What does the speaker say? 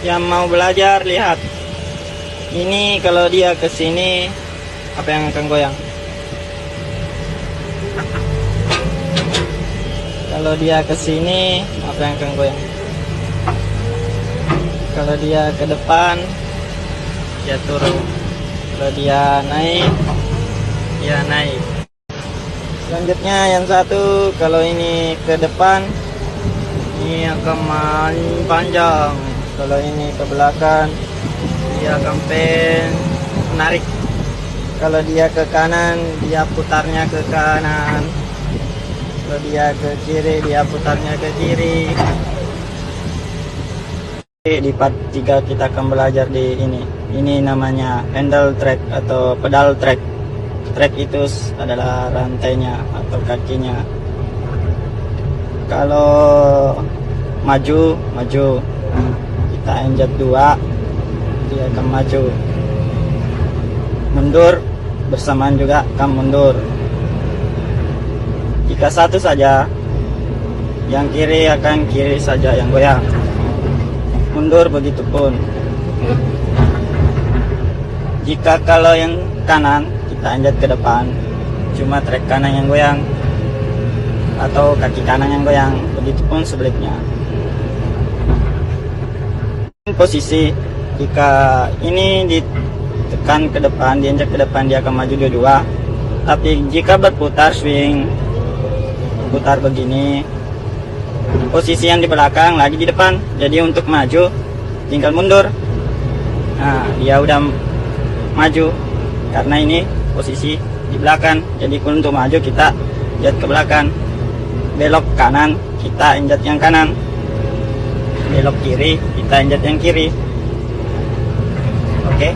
Yang mau belajar lihat. Ini kalau dia ke sini, apa yang akan goyang? Kalau dia ke sini, apa yang akan goyang? Kalau dia ke depan, dia turun. Kalau dia naik, dia naik. Selanjutnya yang satu, kalau ini ke depan, ini akan panjang. Kalau ini ke belakang, dia akan menarik. Kalau dia ke kanan, dia putarnya ke kanan. Kalau dia ke kiri, dia putarnya ke kiri. Di part 3 kita akan belajar di ini. Ini namanya handle track atau pedal track. Track itu adalah rantainya atau kakinya. Kalau maju, kita injak 2, dia akan maju. Mundur, bersamaan juga akan mundur. Jika satu saja, yang kiri akan kiri saja yang goyang. Mundur begitu pun. Jika kalau yang kanan, kita injak ke depan, cuma trek kanan yang goyang atau kaki kanan yang goyang, begitupun sebaliknya. Posisi jika ini ditekan ke depan, diinjak ke depan, dia akan maju dua-dua. Tapi jika berputar swing, putar begini, posisi yang di belakang lagi di depan, jadi untuk maju tinggal mundur. Nah, dia udah maju karena ini posisi di belakang, jadi untuk maju kita injak ke belakang. Belok kanan, kita injak yang kanan. Belok kiri, kita injak yang kiri. Oke.